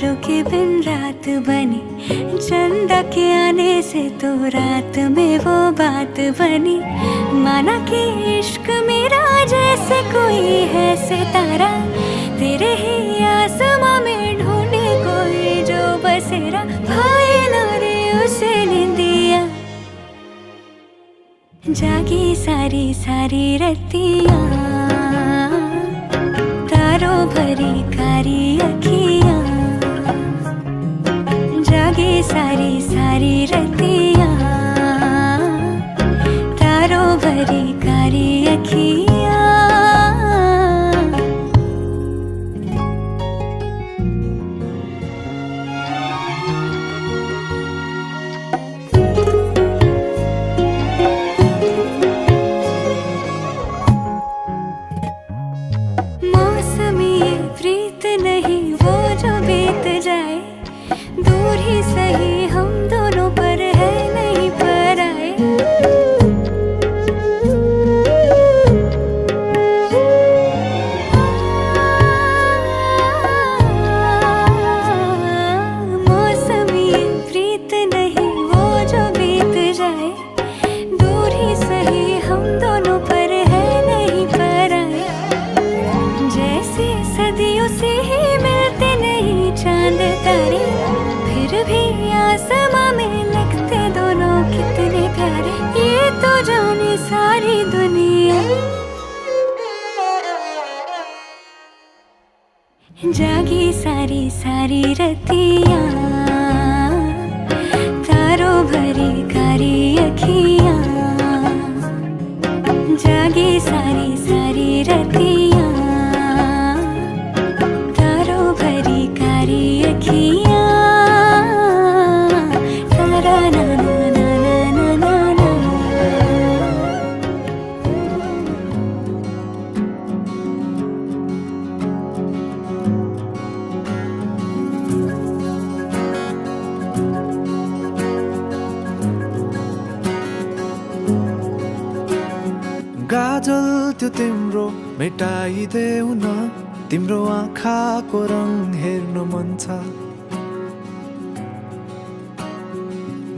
तारों के बिन रात बनी, चंदा के आने से तो रात में वो बात बनी। माना कि इश्क मेरा जैसे कोई है सितारा, तेरे ही आसमां में ढूंढे कोई जो बसेरा। भाई ना रे उसे निंदिया, जागी सारी सारी रतियां, तारों भरी कारी अखियां। जागी सारी सारी रतियां, तारों भरी कारी अखियां। मौसमी प्रीत नहीं वो जो बीत जाए, दूर ही सही हम दोनों पर है नहीं पर आए। मौसमी प्रीत नहीं वो जो बीत जाए, दूर ही सही हम दोनों पर है नहीं पर आए। जैसे सदियों से ही मिलते नहीं चांद तारे, फिर भी आसमां में लगते दोनों कितने प्यारे। ये तो जाने सारी दुनिया, जागी सारी सारी रतियां, तारों भरी कारी अखियां। जागी सारी सारी रतियां, तारों भरी कारी अखियां। तारा ना ना ना ना ना ना। गाजल त्यो तिम्रो मेटाइदेऊ न, तिम्रो आँखाको रङ हेर्नु मन छ।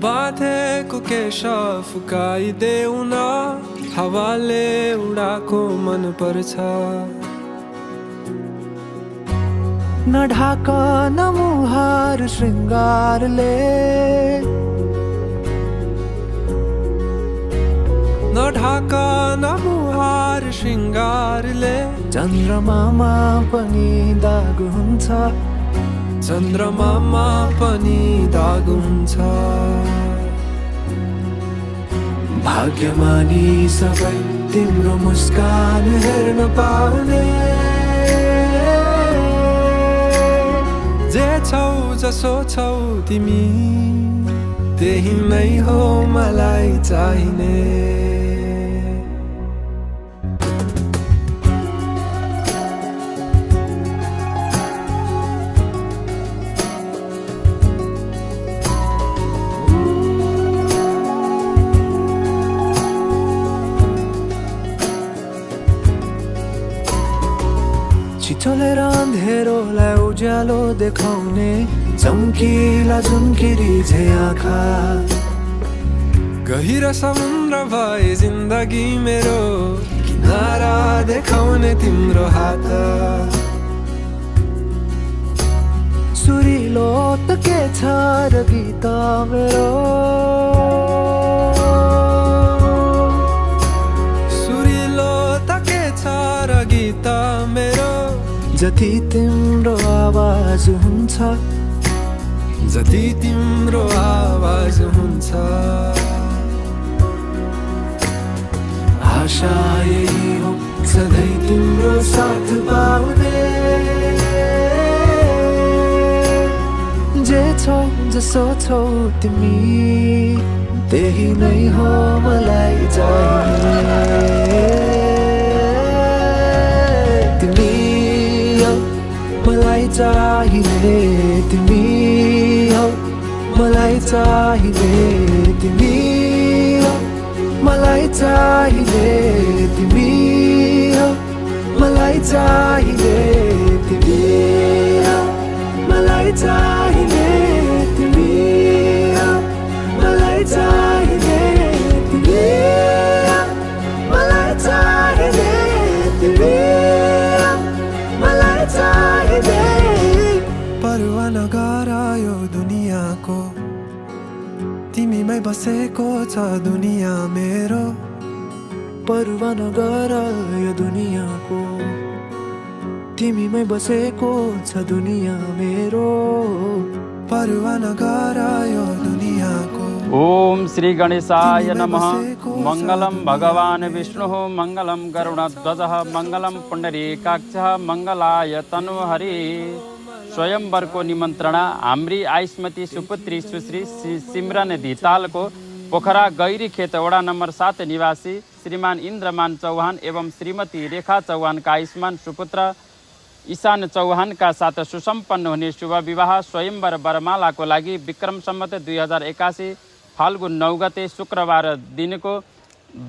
बाँधेको केश फुकाइदेऊ न, हावाले उडाको मन पर्छ। नढाक न मुहार श्रृङ्गारले, नढाक न मुहार श्रृङ्गारले। चन्द्रमामा पनि दाग हुन्छ, चन्द्रमामा पनि दाग हुन्छ। भाग्यमानी सबै तिम्रो मुस्कान हेर्न पाउने, जे छौ जसो छौ तिमी त्यही नै हो मलाई चाहिने। छिटोलेर अँधेरोलाई उज्यालो देखाउने, चम्किला झुम्किरी झै आँखा। गहिरो समुद्र भए जिन्दगी मेरो, किनारा देखाउने तिम्रो हात। सुरिलो त के छ र गीत मेरो, सुरिलो त के छ र गीत मेरो। जति तिम्रो आवाज हुन्छ, जति तिम्रो आवाज हुन्छ। आशा यही हो सधैँ तिम्रो साथ पाउने, जे छौ जसो छौ तिमी त्यही नै हो मलाई चाहिने। तिमी मलाई चाहिने, तिमी हो मलाई चाहिने। तिमी हो मलाई चाहिने, तिमी हो मलाई चाहिने। तिमी हो मलाई चाहिने तिमी, मलाई चाहिने तिमी, मलाई चाहिने तिमी, मलाई चाहिने। परवाह नगर यो दुनियाँको, तिमीमै बसेको छ दुनियाँ मेरो। परवाह नगर यो दुनियाँको, तिमीमै बसेको छ दुनियाँ मेरो। परवाह नगर यो दुनियाँको। ओम श्री गणेशाय नमः। मंगलम भगवान विष्णु मंगलम गरुड़ध्वजः मंगलम पुंडरीकाक्षः मंगलाय तनुहरि। स्वयंवरको निमन्त्रणा हाम्री आइस्मती सुपुत्री सुश्री सिमरन धितालको पोखरा गैरी खेत वडा नम्बर 7 निवासी श्रीमान इन्द्रमान चौहान एवं श्रीमती रेखा चौहानका आयुष्मान सुपुत्र ईशान चौहानका साथ सुसम्पन्न हुने शुभ विवाह स्वयंवर वरमालाको लागि विक्रम सम्वत 2081 फाल्गुन 9 गते शुक्रबार दिनको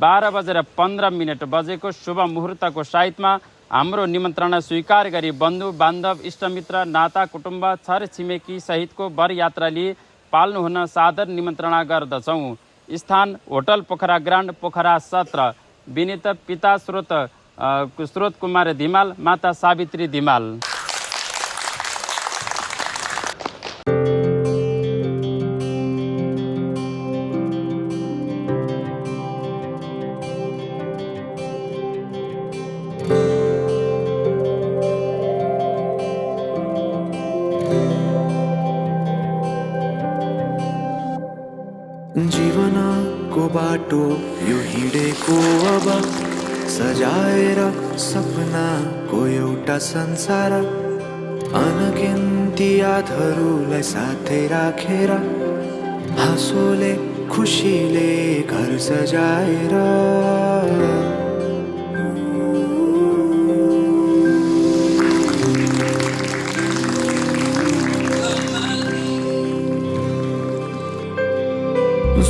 12:15 बजेको शुभ मुहुर्तको साइतमा हाम्रो निमन्त्रणा स्वीकार गरी बन्धु बान्धव इष्टमित्र नाता कुटुम्ब छर छिमेकी सहितको वरयात्रा लिए पाल्नु हुन सादर निमन्त्रणा गर्दछौँ। स्थान होटल पोखरा ग्रान्ड पोखरा 17। विनित पिता स्रोत कुमार धिमाल, माता सावित्री धिमाल। जीवनको बाटो यो हिँडेको अब, सजाएर सपनाको एउटा संसार। अनगिन्ती यादहरूलाई साथै राखेर, हाँसोले खुसीले घर सजाएर।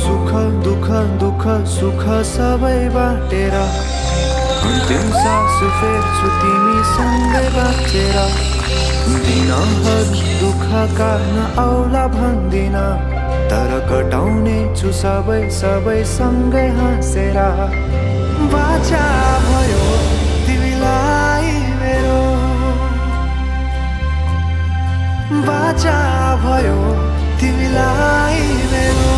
सुख दुःख दुःख सुख सबै बाटेर, अन्तिम सास फेर्छु तिमीसँगै बाँचेर। दिनहरू दुःख काट्न आउला भन्दिन, तर कटाउने छु सबै सँगै हाँसेर। बाचा भयो तिमीलाई मेरो, बाचा भयो तिमीलाई मेरो।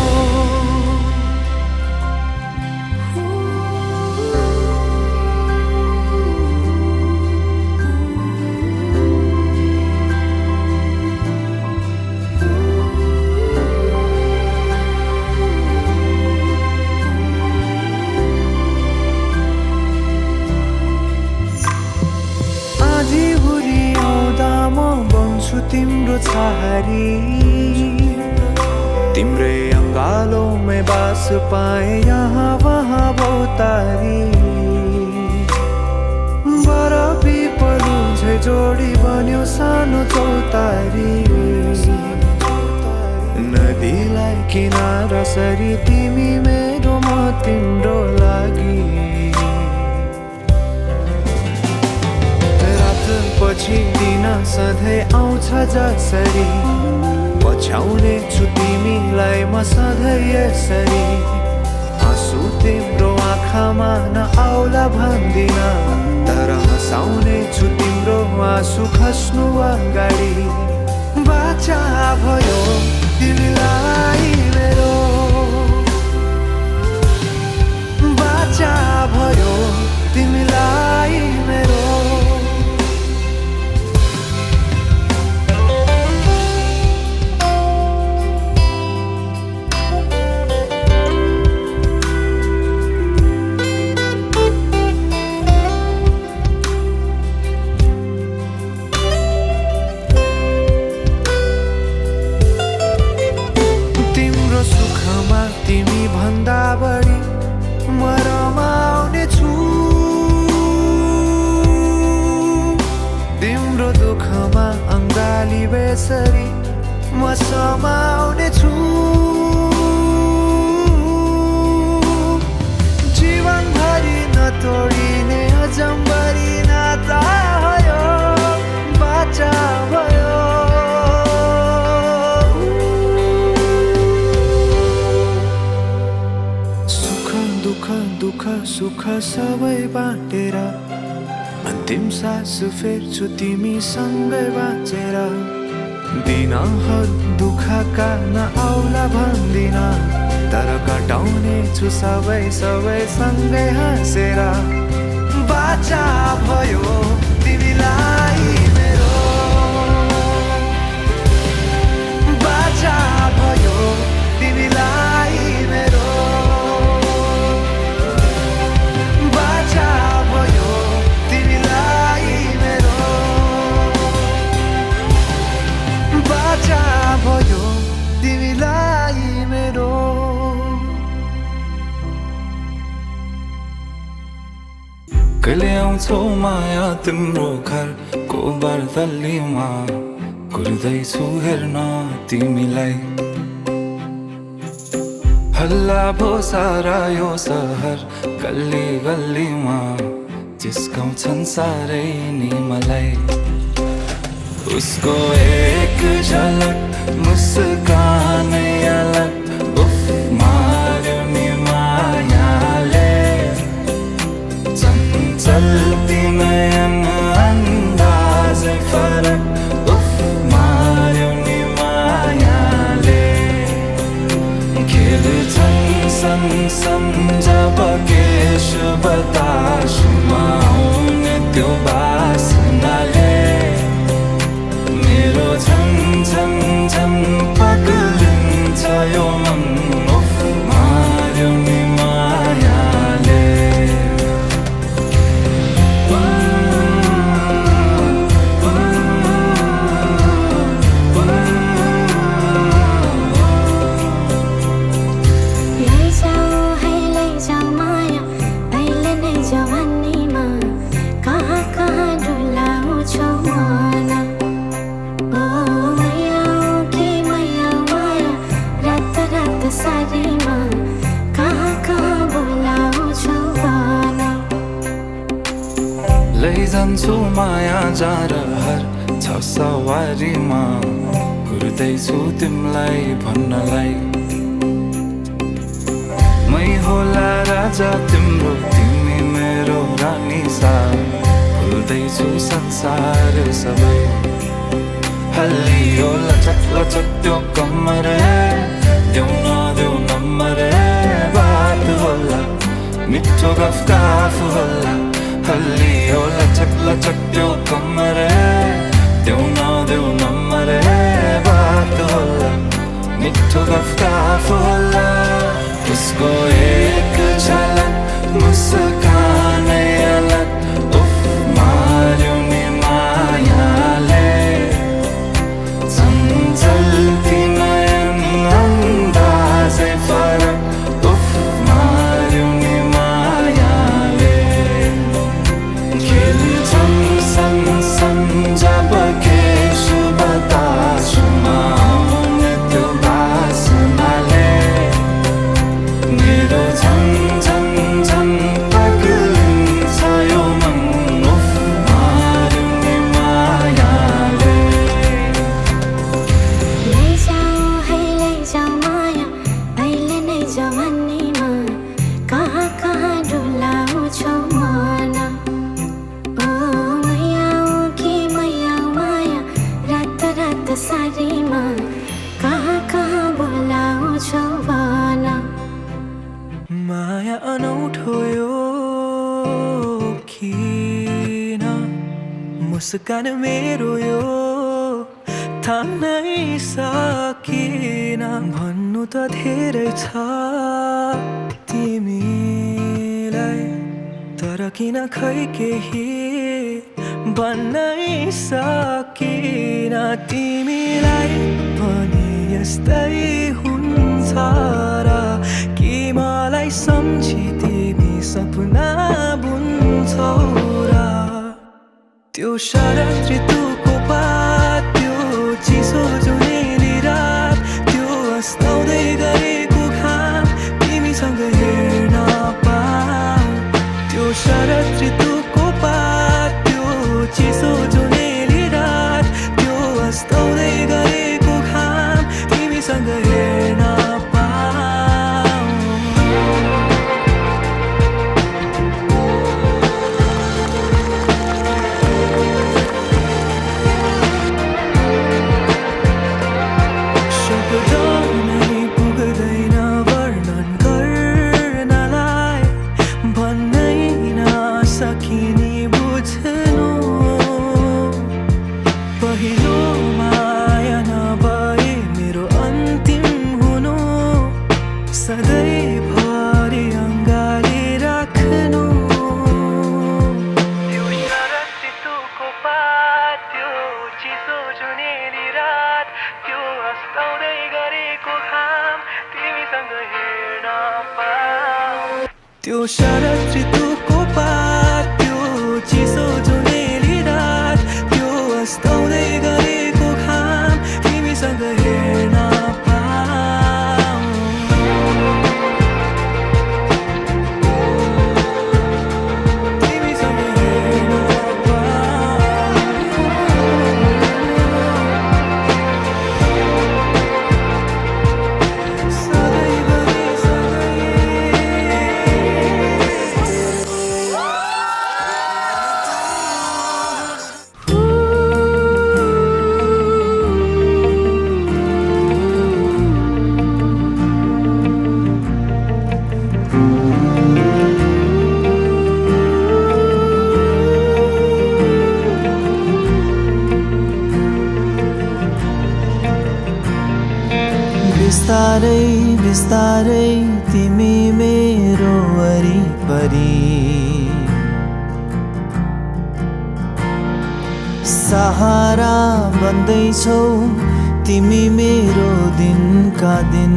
तिम्रो छहारी, तिम्रै अङ्गालोमै बास पाए यहाँ वहाँ बहुतारी। बरफी पलु झै जोडी बन्यो सानो चौतारी। नदीलाई किनारा सरी तिमी मेरो म तिम्रो लागि। पछि दिन सधैँ आउँछ जसरी, पछ्याउने छु तिमीलाई म सधैँ यसरी। आँसु तिम्रो आँखामा नआउला भन्दिन, तर हँसाउने छु तिम्रो आँसु खस्नु अगाडि। बाचा भयो तिमीलाई मेरो, बाचा भयो तिमीलाई मेरो। तिमी भन्दा बढी म रमाउने छु, तिम्रो दुःखमा अङ्गाली बेसरी म समाउने छु। जीवनभरि नतोडिने अजम्बरी नाता भयो, बाचा भयो। सुख सबै बाँटेर अन्तिम सास फेर्छु तिमीसँगै बाँचेर दिनहरू दुःखका नआउला भन्दिन तर कटाउने छु सबै सँगै हाँसेर बाचा भयो तिमीलाई मेरो बाचा भयो तिमीलाई मेरो बाचा भयो तिमीलाई मेरो बाचा भयो तिमीलाई मेरो कहिले आउँछौ माया तिम्रो घरको बर्दलीमा कुर्दैछु हेर्न तिमीलाई हल्ला भो सारा यो सहर गल्ली गल्लीमा जिस्काउँछन् सारै नि मलाई उसको एक झलक मुस्कानै अलग उफ मार्यो नि मायाले चल्ती नयन अन्दाजै फरक उफ मार्यो नि मायाले खेल्छन् सन जब केश बतासुमा आउने त्यो बासनाले मेरो झन पग्लिन्छ यो मन उफ मार्यो नि मायाले लैजान्छु माया जारहर छ सवारीमा कुर्दैछु तिमीलाई भन्नलाई मै होला राजा तिम्रो तिमी मेरो रानी सा भुल्दैछु संसार सबै हल्लियो लचक लचक त्यो कम्मर देऊ नदेऊ नम्बर बात होला मिठो गफ होला हल्लियो लचक लचक त्यो कम्मर देऊ नदेऊ नम्बर बात होला मिठो गफ होला उसको एक झलक मुस्कानै अलग उफ मार्यो नि मायाले चल्ती नयन अन्दाजै फरक उफ मार्यो नि मायाले खेल्छन् सन जब केश बतासुमा आउने त्यो बासनाले मेरो झन पग्लिन्छ यो मन उफ मार्यो नि मायाले लैजाऊ माया अहिले नै जवानीमा कहाँ डुलाउँछौ मन रात सारीमा कहाँ बोलाउँछौ भन माया अनौठो यो किन मुस्कान मेरो यो थाम्नै सकिन भन्नु त धेरै छ तिमीलाई तर किन खै केही भन्नै सकिन तिमीलाई पनि यस्तै हुन्छ र कि मलाई सम्झी तिमी सपना बुन्छौ र त्यो शरद ऋतुको पात त्यो चिसो जुनेली रात त्यो अस्ताउँदै गरेको घाम तिमीसँग हेर्न पाऊ त्यो शरद ऋतुको पात त्यो चिसो जुनेली रात त्यो अस्ताउँदै गरेको घाम तिमीसँग हेर्न पाऊ शब्द नै पुग्दैन वर्णन गर्नलाई भन्नै नसकिने बुझ्नु पहिलो माया नभए मेरो अन्तिम हुनु सधैँभरि अङ्गाले राख्नु त्यो शरद ऋतुको पात त्यो चिसो जुनेली रात त्यो अस्ताउँदै गरेको घाम तिमीसँग हेर्न पाऊँ त्यो शरद ऋतुको पात त्यो चिसो जुनेली रात त्यो अस्ताउँदै गरेको घाम तिमीसँग हेर्न पाऊँ तिमीसँग हेर्न पाऊँ सधैँभरि बिस्तारै बिस्तारै तिमी मेरो वरिपरि सहारा बन्दैछौ तिमी मेरो दिनका दिन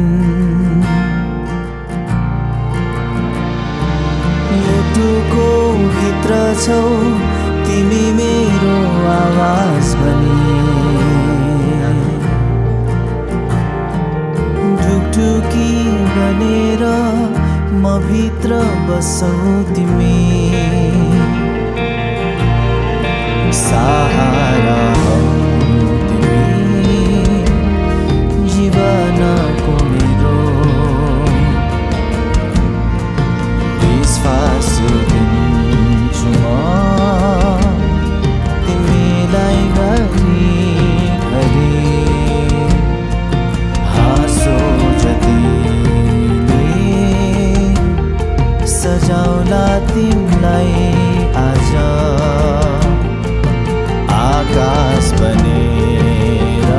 मुटुको भित्र छौ तिमी मेरो आवाज बनी ढुकढुकी बनेर म भित्र बसौ तिमी सहारा हौ तिमी जीवनको मेरो विश्वास दिन्छु म तिमीलाई घरिघरि हाँसो जतिले सजाउला तिमीलाई आज आकाश बनेर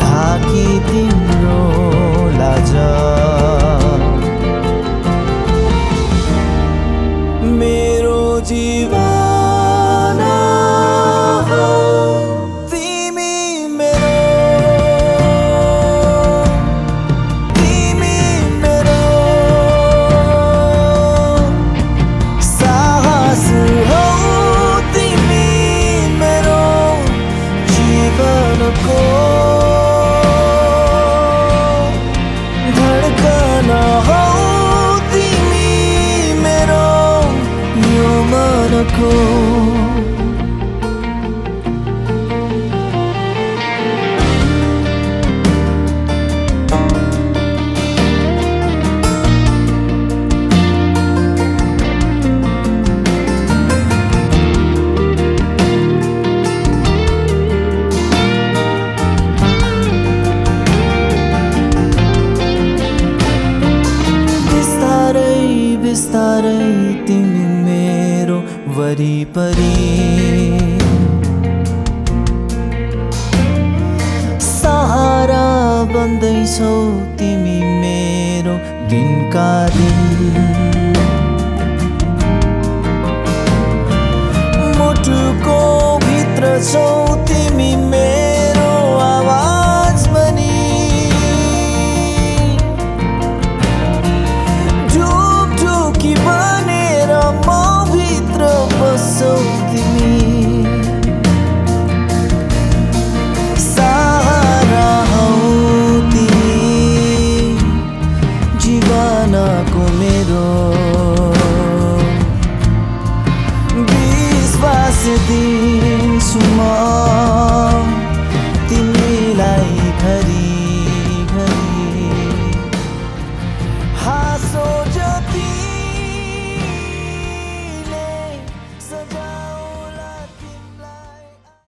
ढाकी तिम्रो लाज मेरो जीवन हौ तिमी मेरो साहस हौ तिमी मेरो जीवनको धडकन हौ तिमी मेरो यो मनको बिस्तारै बिस्तारै तिमी मेरो वरिपरि सहारा बन्दैछौ तिमी मेरो दिनका दिन मुटुको भित्र छौ